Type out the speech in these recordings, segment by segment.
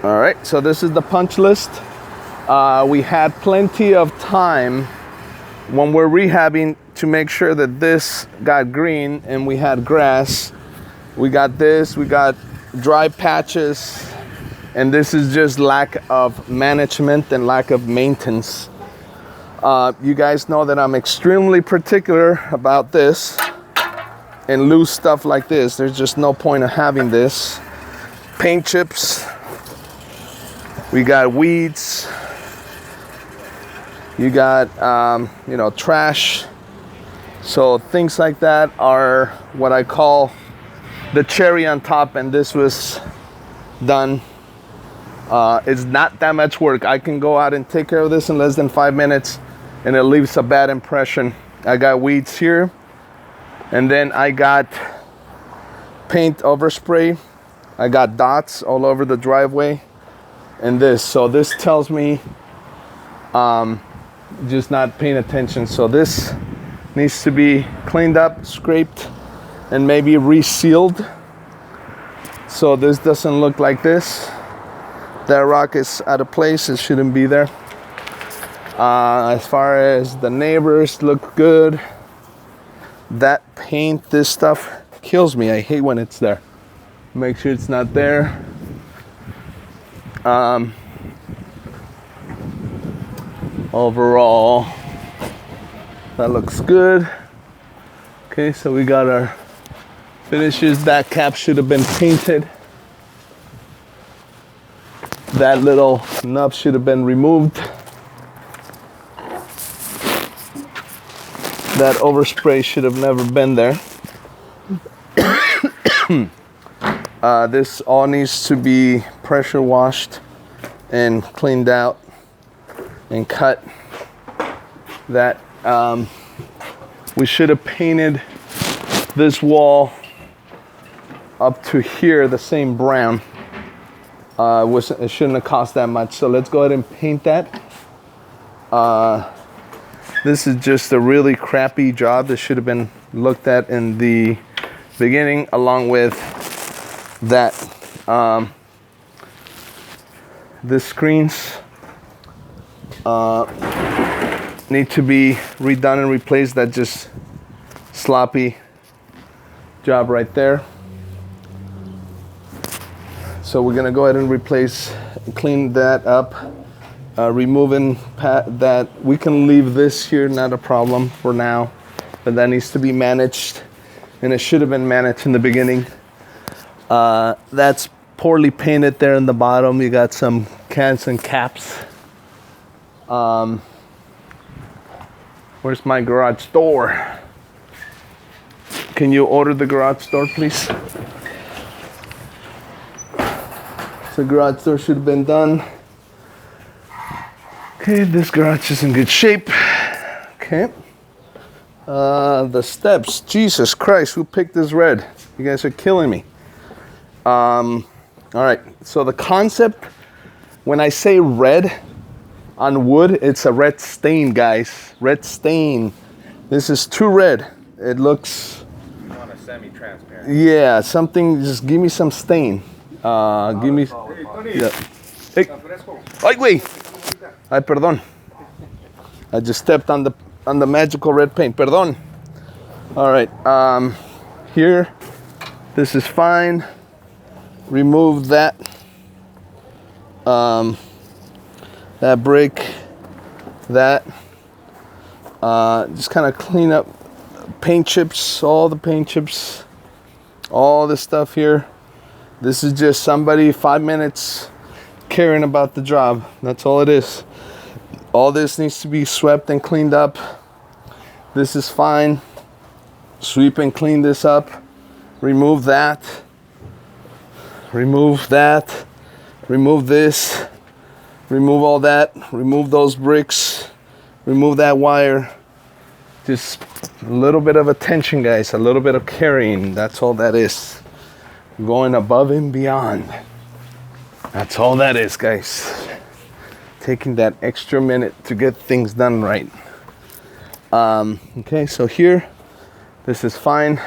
All right, so this is the punch list. We had plenty of time when we're rehabbing to make sure that this got green and we had grass. We got this, we got dry patches, and this is just lack of management and lack of maintenance. You guys know that I'm extremely particular about this, and loose stuff like this, there's just no point of having this. Paint chips, we got weeds, you got trash. So things like that are what I call the cherry on top, and this was done. It's not that much work. I can go out and take care of this in less than 5 minutes, and it leaves a bad impression. I got weeds here, and then I got paint overspray. I got dots all over the driveway, and this. So this tells me just not paying attention. So this needs to be cleaned up, scraped, and maybe resealed. So this doesn't look like this. That rock is out of place. It shouldn't be there. As far as the neighbors, look good. That paint, this stuff kills me. I hate when it's there. Make sure it's not there. Overall, that looks good. Okay, so we got our finishes. That cap should have been painted. That little nub should have been removed. That overspray should have never been there. This all needs to be pressure washed and cleaned out and cut. That we should have painted this wall up to here the same brown. It shouldn't have cost that much, so let's go ahead and paint that. This is just a really crappy job. This should have been looked at in the beginning, along with that. The screens need to be redone and replaced. That just sloppy job right there. So we're gonna go ahead and clean that up, removing that. We can leave this here, not a problem for now, but that needs to be managed, and it should have been managed in the beginning. That's poorly painted there in the bottom. You got some cans and caps. Where's my garage door? Can you order the garage door, please? The garage door should have been done. Okay, this garage is in good shape. Okay. The steps, Jesus Christ, who picked this red? You guys are killing me. All right, so the concept, when I say red on wood, it's a red stain, guys. Red stain. This is too red. It looks... You want a semi-transparent. Yeah, something, just give me some stain. Give me... Yeah. Hey. Ay, güey. Ay, perdón. I just stepped on the magical red paint. Perdón. All right. Here, this is fine. Remove that. That brick. That. Just kind of clean up paint chips. All the paint chips. All this stuff here. This is just somebody 5 minutes caring about the job. That's all it is. All this needs to be swept and cleaned up. This is fine. Sweep and clean this up. Remove that. Remove that. Remove this. Remove all that. Remove those bricks. Remove that wire. Just a little bit of attention, guys. A little bit of caring. That's all that is. Going above and beyond. That's all that is, guys. Taking that extra minute to get things done right. Okay, so here, this is fine.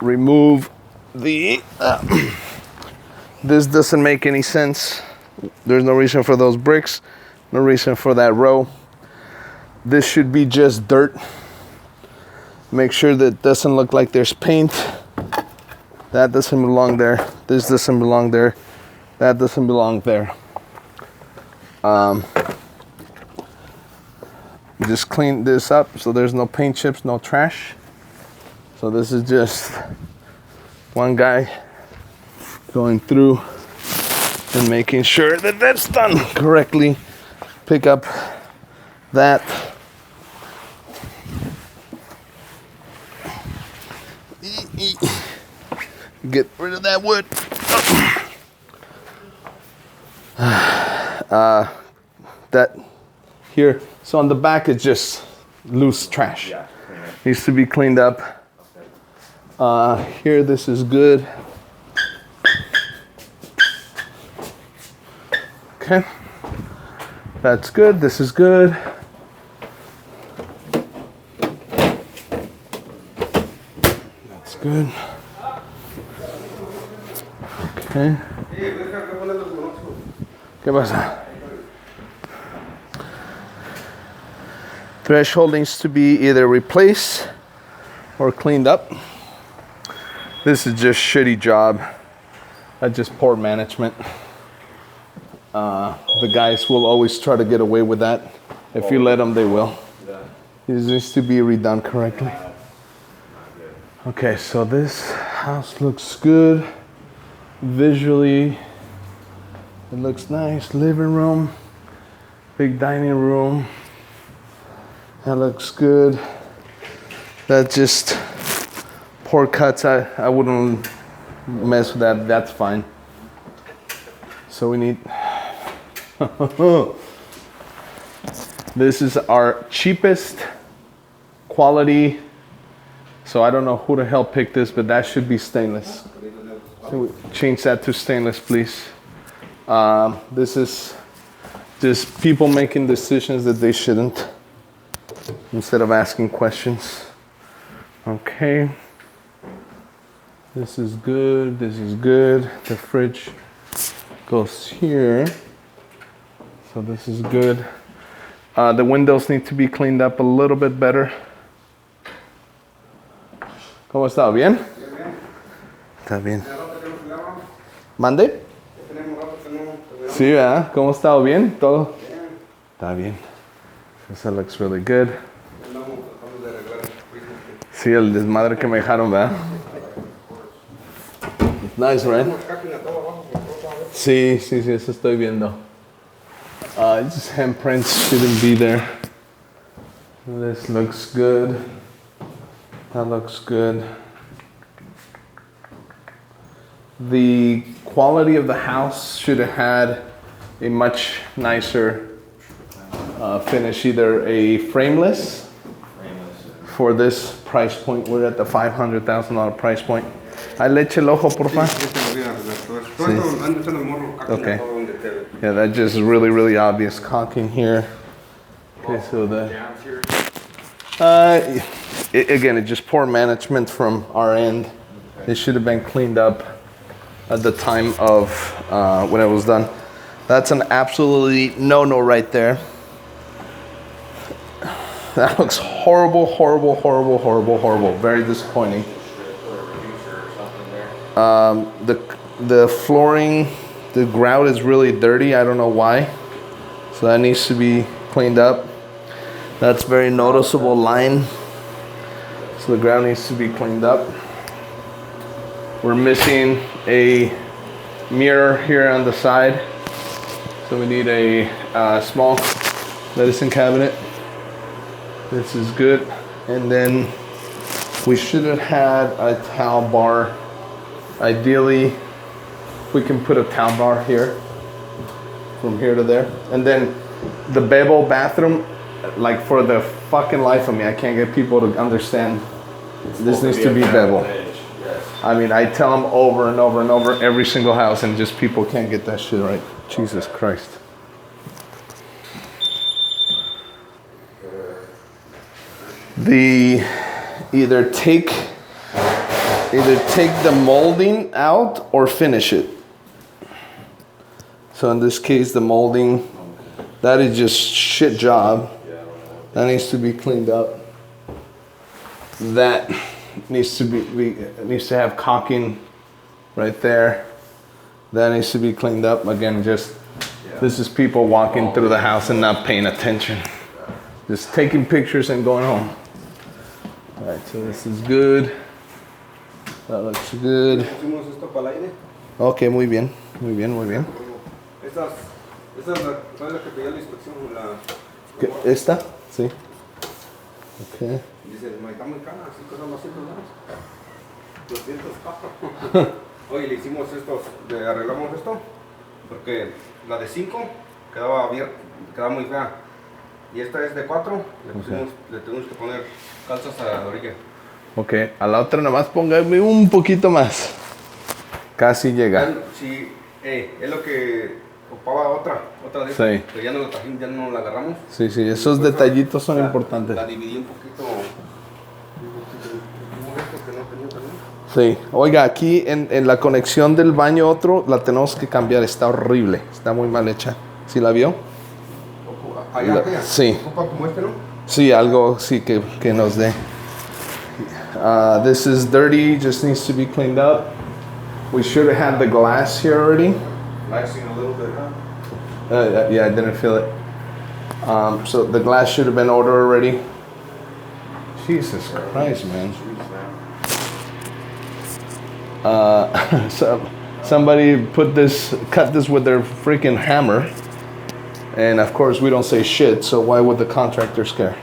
Remove This doesn't make any sense. There's no reason for those bricks, no reason for that row. This should be just dirt. Make sure that it doesn't look like there's paint. That doesn't belong there. This doesn't belong there. That doesn't belong there. Just clean this up so there's no paint chips, no trash. So this is just one guy going through and making sure that that's done correctly. Pick up that. Get rid of that wood. That here. So on the back it's just loose trash. Yeah. Needs to be cleaned up. Here, this is good. Okay. That's good. This is good. That's good. Okay. ¿Qué pasa? Threshold needs to be either replaced or cleaned up. This is just shitty job. That's just poor management. The guys will always try to get away with that. If you let them, they will. This needs to be redone correctly. Okay, so this house looks good. Visually, it looks nice. Living room, big dining room. That looks good. That's just poor cuts. I wouldn't mess with that. That's fine. So we need. This is our cheapest quality. So I don't know who the hell picked this, but that should be stainless. Can we change that to stainless, please? This is just people making decisions that they shouldn't, instead of asking questions. Okay. This is good. This is good. The fridge goes here. So this is good. The windows need to be cleaned up a little bit better. ¿Cómo está? ¿Bien? Está bien. ¿Mande? Sí, ¿verdad? ¿Cómo está? ¿Bien? ¿Todo? Está bien. This looks really good. Sí, el desmadre que me dejaron, ¿verdad? Nice, right? Sí, eso estoy viendo. Just handprints shouldn't be there. This looks good. That looks good. The quality of the house should have had a much nicer finish, either a frameless for this price point. We're at the $500,000 price point. ¿Hay leche el ojo, por favor? Okay. Yeah, that's just really, really obvious caulking here. Okay, so again, it's just poor management from our end. It should have been cleaned up at the time of when it was done. That's an absolutely no-no right there. That looks horrible, horrible, horrible, horrible, horrible. Very disappointing. The flooring, the grout is really dirty. I don't know why. So that needs to be cleaned up. That's very noticeable line. So the ground needs to be cleaned up. We're missing a mirror here on the side. So we need a small medicine cabinet. This is good. And then we should have had a towel bar. Ideally, we can put a towel bar here, from here to there. And then the bevel bathroom, like for the fucking life of me, I can't get people to understand. This needs to be bevel. I mean, I tell them over and over and over every single house, and just people can't get that shit right. Jesus Christ. Either take either take the molding out or finish it. So in this case, the molding, that is just shit job. That needs to be cleaned up. That needs to needs to have caulking right there. That needs to be cleaned up. Again, just this is people walking through the house and not paying attention. Just taking pictures and going home. All right, so this is good. That looks good. Okay, muy bien, muy bien, muy bien. Esta es la que pedía la inspección. ¿Esta? Sí. Okay. Dice, no está muy cara, así cosas más $200 $200. Oye, le hicimos estos, le arreglamos esto, porque la de 5 quedaba muy fea. Y esta es de 4, le tenemos que poner calzas a la orilla. Ok, a la otra nomás póngame un poquito más. Casi llega. Sí, es lo que ocupaba otra de estas, sí. pero ya ya no la agarramos. Sí, sí, esos detallitos son importantes. La dividí un poquito. Sí, oiga, aquí en la conexión del baño otro la tenemos que cambiar, está horrible, está muy mal hecha. ¿Sí la vio? Allá, sí. ¿Ocupa como este, no? Sí, algo sí que nos dé. This is dirty, just needs to be cleaned up. We should have had the glass here already. Waxing a little bit, huh? Yeah, I didn't feel it. So the glass should have been ordered already. Jesus Christ, man. So somebody cut this with their freaking hammer. And of course we don't say shit, so why would the contractors care?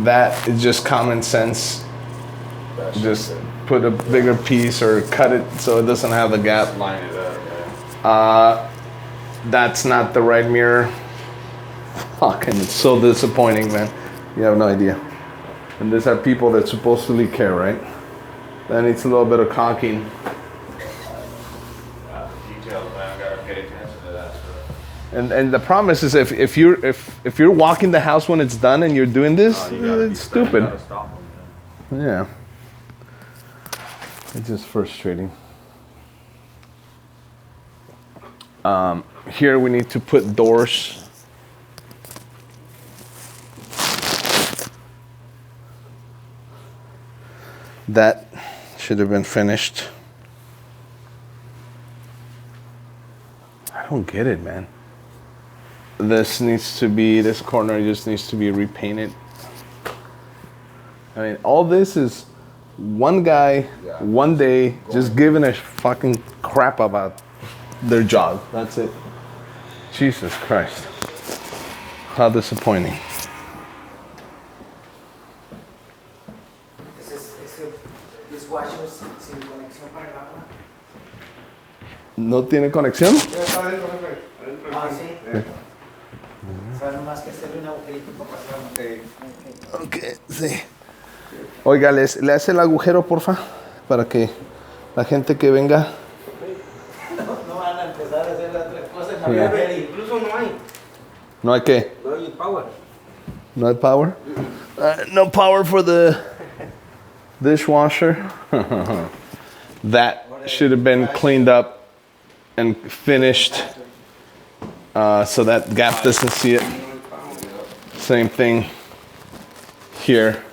That is just common sense. Just put a bigger piece or cut it so it doesn't have the gap. Line it up, yeah. That's not the right mirror. Fucking, it's so disappointing, man. You have no idea. And these are people that supposedly care, right? That needs a little bit of caulking. Details, man. I gotta pay attention to that stuff. And the promise is if you're walking the house when it's done and you're doing this, it's stupid. Yeah. It's just frustrating. Here we need to put doors. That should have been finished. I don't get it, man. This corner just needs to be repainted. I mean, all this is one guy, one day, just giving a fucking crap about their job. That's it. Jesus Christ. How disappointing. ¿No tiene conexión? Ah, sí. O sea, nomás que hacerle un agujerito para pasar. Ok, sí. Oiga, ¿le hace el agujero, porfa? Para que la gente que venga... No van a empezar a hacer las otras cosas. Yeah. Incluso no hay. ¿No hay qué? No hay power. No hay power? No power for the dishwasher? That should have been cleaned up and finished so that gap doesn't see it. Same thing here.